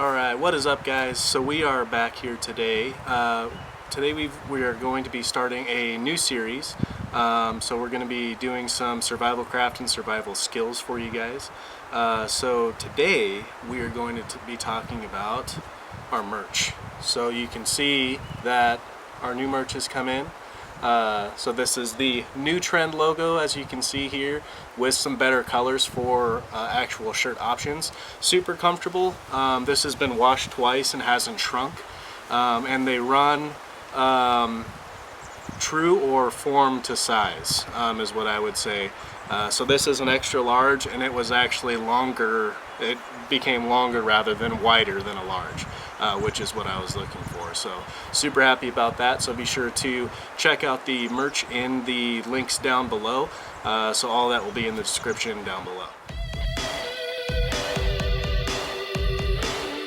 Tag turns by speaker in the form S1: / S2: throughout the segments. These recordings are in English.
S1: Alright, what is up guys? So we are back here today. Today we are going to be starting a new series. So we're going to be doing some survival craft and survival skills for you guys. So today we are going to be talking about our merch. So you can see that our new merch has come in. So this is the new trend logo, as you can see here, with some better colors for actual shirt options. Super comfortable. This has been washed twice and hasn't shrunk, and they run true or form to size, is what I would say. So this is an extra large, and it was actually longer. It became longer rather than wider than a large, which is what I was looking for. So super happy about that. So be sure to check out the merch in the links down below. So all that will be in the description down below.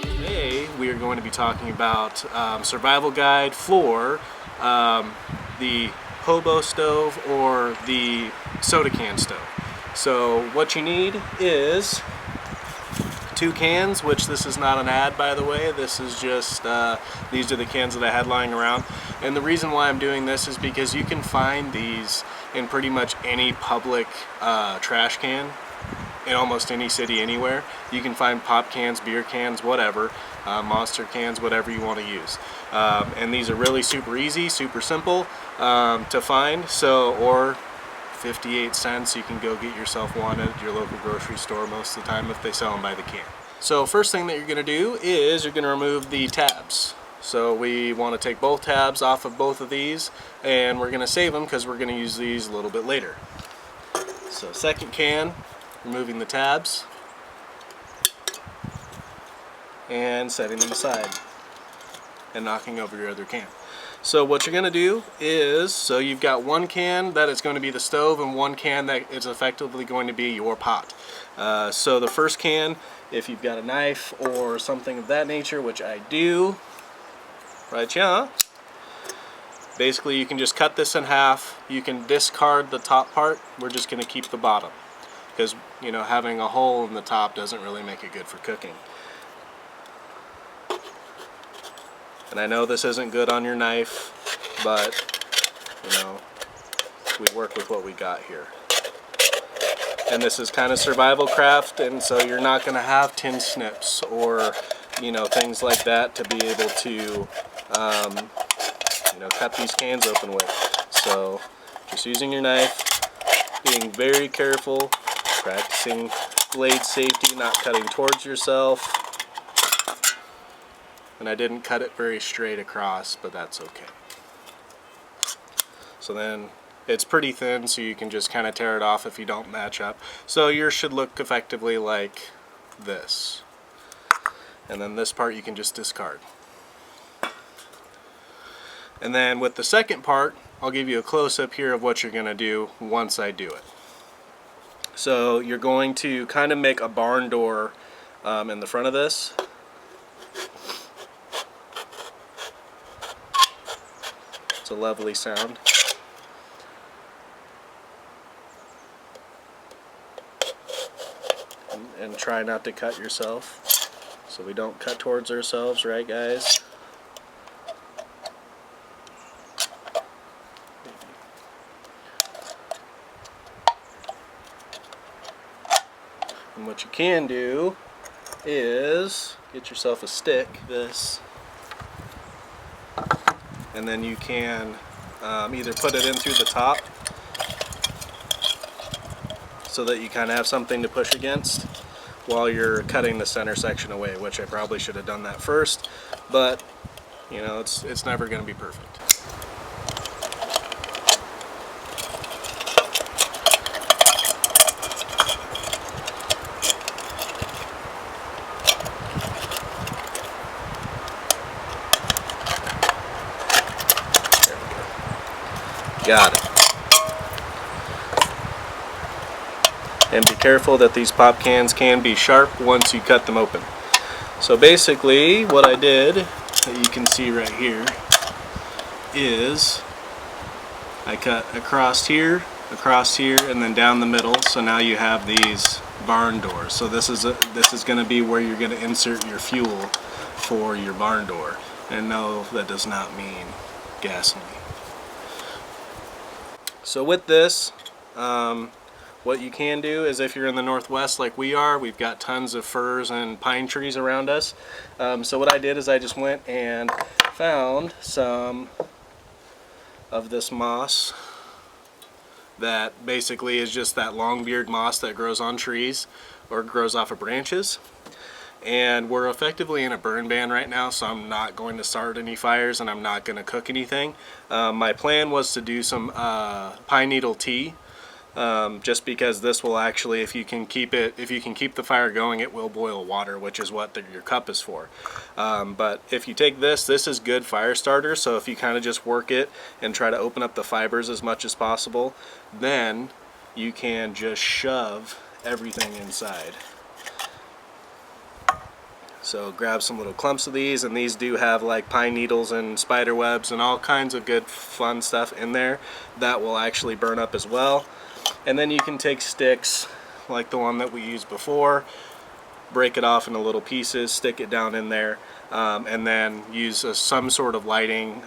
S1: Today we are going to be talking about survival guide for the hobo stove or the soda can stove. So what you need is 2 cans, which this is not an ad, by the way. This is just these are the cans that I had lying around, and the reason why I'm doing this is because you can find these in pretty much any public trash can in almost any city anywhere. You can find pop cans, beer cans, whatever, monster cans, whatever you want to use, and these are really super easy, super simple to find. So, or 58 cents, you can go get yourself one at your local grocery store most of the time if they sell them by the can. So first thing that you're going to do is you're going to remove the tabs. So we want to take both tabs off of both of these, and we're going to save them because we're going to use these a little bit later. So second can, removing the tabs and setting them aside and knocking over your other can. So what you're going to do is, so you've got one can that is going to be the stove and one can that is effectively going to be your pot. So the first can, if you've got a knife or something of that nature, which I do, right here, basically you can just cut this in half. You can discard the top part. We're just going to keep the bottom because, you know, having a hole in the top doesn't really make it good for cooking. And I know this isn't good on your knife, but, you know, we work with what we got here. And this is kind of survival craft, and so you're not going to have tin snips or, you know, things like that to be able to, you know, cut these cans open with. So just using your knife, being very careful, practicing blade safety, not cutting towards yourself. And I didn't cut it very straight across, but that's okay. So then it's pretty thin, so you can just kind of tear it off if you don't match up. So yours should look effectively like this. And then this part you can just discard. And then with the second part, I'll give you a close-up here of what you're going to do once I do it. So you're going to kind of make a barn door in the front of this. It's a lovely sound. And try not to cut yourself, so we don't cut towards ourselves, right guys? And what you can do is get yourself a stick, this, and then you can either put it in through the top so that you kind of have something to push against while you're cutting the center section away, which I probably should have done that first, but you know, it's never going to be perfect. Got it. And be careful that these pop cans can be sharp once you cut them open. So basically what I did, that you can see right here, is I cut across here, and then down the middle. So now you have these barn door. So this is going to be where you're going to insert your fuel for your barn door. And no, that does not mean gasoline. So with this, what you can do is, if you're in the Northwest like we are, we've got tons of firs and pine trees around us. So what I did is I just went and found some of this moss that basically is just that longbeard moss that grows on trees or grows off of branches. And we're effectively in a burn ban right now, so I'm not going to start any fires and I'm not going to cook anything. My plan was to do some pine needle tea, just because this will actually, if you can keep the fire going, it will boil water, which is what your cup is for. But if you take this is good fire starter. So if you kind of just work it and try to open up the fibers as much as possible, then you can just shove everything inside. So grab some little clumps of these, and these do have like pine needles and spider webs and all kinds of good fun stuff in there that will actually burn up as well. And then you can take sticks like the one that we used before, break it off into little pieces, stick it down in there, and then use some sort of lighting.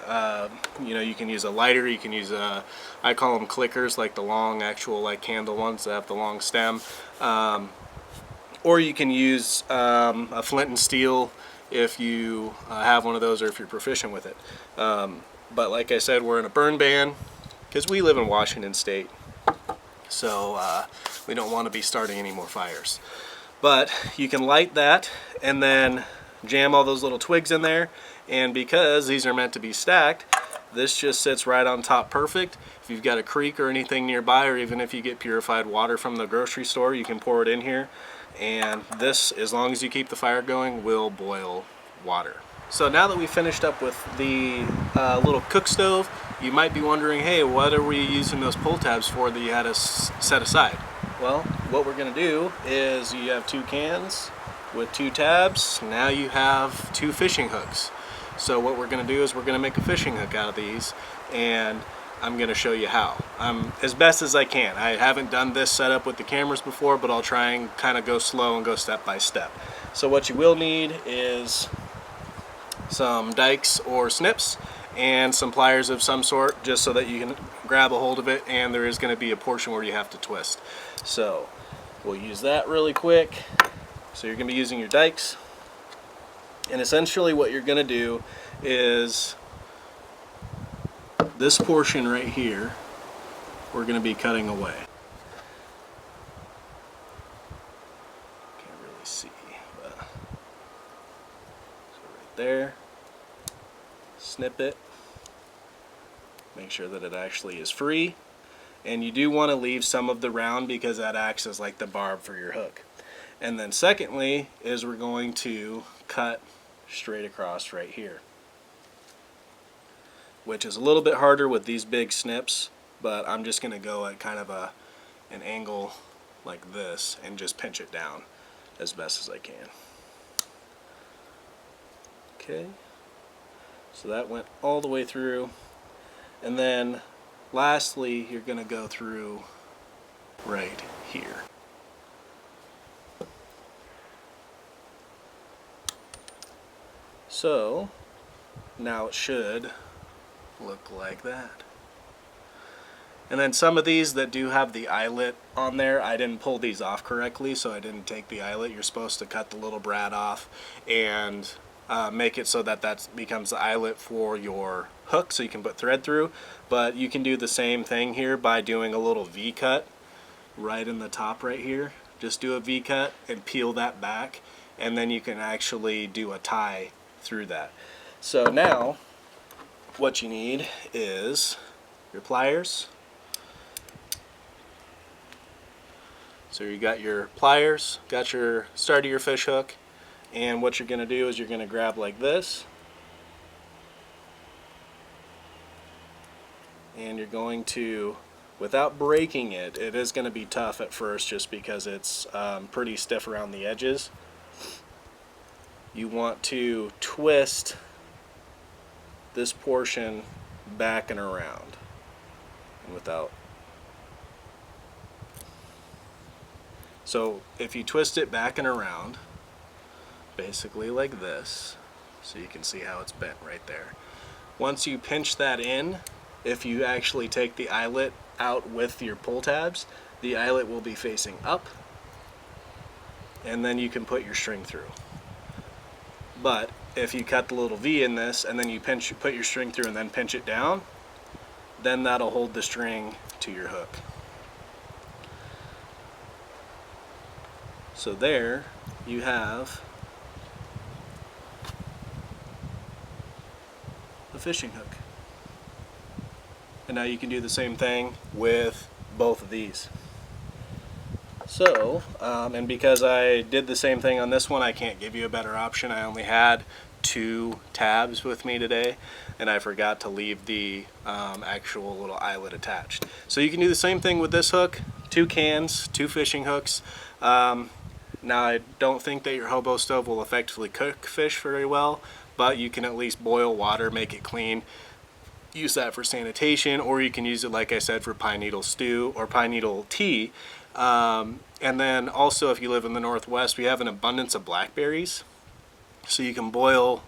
S1: You can use a lighter, you can use I call them clickers, like the long actual like candle ones that have the long stem. Or you can use a flint and steel if you have one of those, or if you're proficient with it. But like I said, we're in a burn ban because we live in Washington State, so we don't want to be starting any more fires. But you can light that and then jam all those little twigs in there, and because these are meant to be stacked, this just sits right on top perfect. If you've got a creek or anything nearby, or even if you get purified water from the grocery store, you can pour it in here. And this, as long as you keep the fire going, will boil water. So now that we finished up with the little cook stove, you might be wondering, hey, what are we using those pull tabs for that you had us set aside? Well, what we're going to do is, you have 2 cans with 2 tabs. Now you have 2 fishing hooks. So what we're going to do is we're going to make a fishing hook out of these, and I'm going to show you how. As best as I can. I haven't done this setup with the cameras before, but I'll try and kind of go slow and go step by step. So what you will need is some dikes or snips and some pliers of some sort, just so that you can grab a hold of it, and there is going to be a portion where you have to twist. So we'll use that really quick. So you're going to be using your dikes, and essentially what you're going to do is this portion right here, we're going to be cutting away. Can't really see, but so right there, snip it, make sure that it actually is free, and you do want to leave some of the round because that acts as like the barb for your hook. And then secondly is we're going to cut straight across right here, which is a little bit harder with these big snips, but I'm just going to go at kind of an angle like this and just pinch it down as best as I can. Okay, so that went all the way through, and then lastly you're going to go through right here. So now it should look like that. And then some of these that do have the eyelet on there, I didn't pull these off correctly, so I didn't take the eyelet. You're supposed to cut the little brad off and make it so that that becomes the eyelet for your hook, so you can put thread through. But you can do the same thing here by doing a little V-cut right in the top right here. Just do a V-cut and peel that back, and then you can actually do a tie through that. So now what you need is your pliers. So you got your pliers, got your start of your fish hook, and what you're going to do is you're going to grab like this, and you're going to, without breaking it, it is going to be tough at first just because it's pretty stiff around the edges. You want to twist this portion back and around, and without. So if you twist it back and around, basically like this, so you can see how it's bent right there. Once you pinch that in, if you actually take the eyelet out with your pull tabs, the eyelet will be facing up, and then you can put your string through. But if you cut the little V in this and then you put your string through and then pinch it down, then that'll hold the string to your hook. So there you have a fishing hook. And now you can do the same thing with both of these. So, and because I did the same thing on this one, I can't give you a better option. I only had 2 tabs with me today, and I forgot to leave the actual little eyelet attached. So you can do the same thing with this hook, 2 cans, 2 fishing hooks. Now I don't think that your hobo stove will effectively cook fish very well, but you can at least boil water, make it clean, use that for sanitation, or you can use it, like I said, for pine needle stew or pine needle tea. And then also, if you live in the Northwest, we have an abundance of blackberries. So you can boil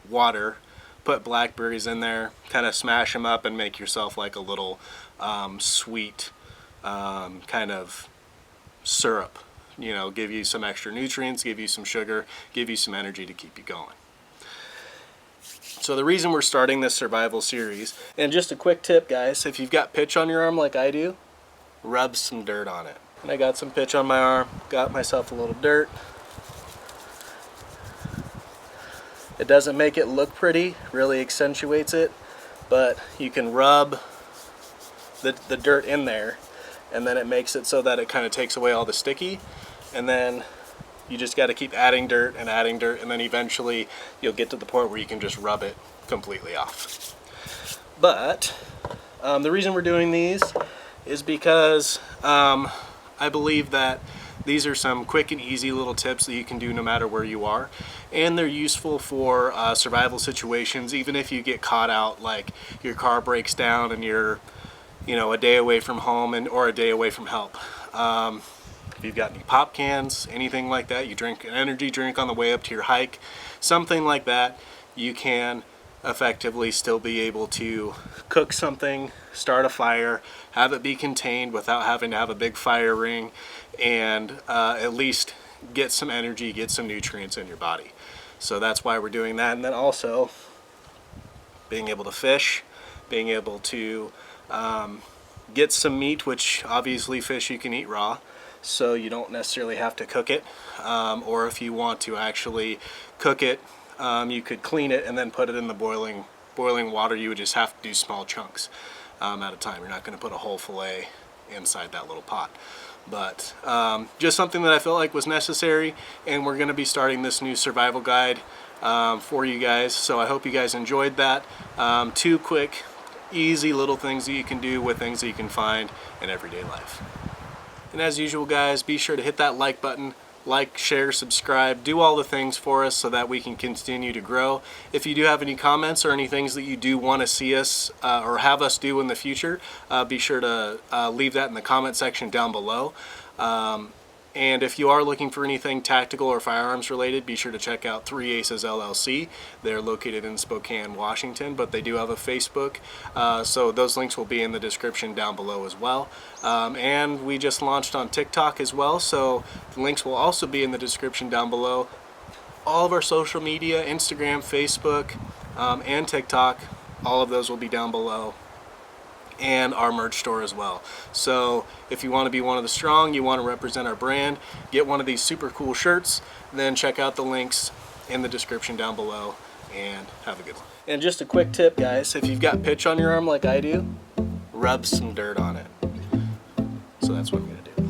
S1: water, put blackberries in there, kind of smash them up and make yourself like a little sweet kind of syrup. You know, give you some extra nutrients, give you some sugar, give you some energy to keep you going. So the reason we're starting this survival series, and just a quick tip guys, if you've got pitch on your arm like I do, rub some dirt on it. And I got some pitch on my arm, got myself a little dirt. It doesn't make it look pretty, really accentuates it, but you can rub the dirt in there, and then it makes it so that it kind of takes away all the sticky, and then you just got to keep adding dirt, and then eventually you'll get to the point where you can just rub it completely off. But the reason we're doing these is because I believe that these are some quick and easy little tips that you can do no matter where you are, and they're useful for survival situations. Even if you get caught out, like your car breaks down and you're, you know, a day away from home or a day away from help. If you've got any pop cans, anything like that, you drink an energy drink on the way up to your hike, something like that, you can effectively still be able to cook something, start a fire, have it be contained without having to have a big fire ring, and at least get some energy, get some nutrients in your body. So that's why we're doing that. And then also being able to fish, being able to get some meat, which obviously fish you can eat raw, so you don't necessarily have to cook it, or if you want to actually cook it, you could clean it and then put it in the boiling water. You would just have to do small chunks at a time. You're not going to put a whole fillet inside that little pot. But just something that I felt like was necessary, and we're going to be starting this new survival guide for you guys. So I hope you guys enjoyed that. 2 quick, easy little things that you can do with things that you can find in everyday life. And as usual guys, be sure to hit that like button, like, share, subscribe, do all the things for us so that we can continue to grow. If you do have any comments or any things that you do want to see us or have us do in the future, be sure to leave that in the comment section down below. And if you are looking for anything tactical or firearms related, be sure to check out 3 Aces LLC. They're located in Spokane, Washington, but they do have a Facebook, so those links will be in the description down below as well. And we just launched on TikTok as well, so the links will also be in the description down below. All of our social media, Instagram, Facebook, and TikTok, all of those will be down below, and our merch store as well. So if you want to be one of the strong, you want to represent our brand, get one of these super cool shirts, then check out the links in the description down below, and have a good one. And just a quick tip guys, if you've got pitch on your arm like I do, rub some dirt on it. So that's what I'm going to do.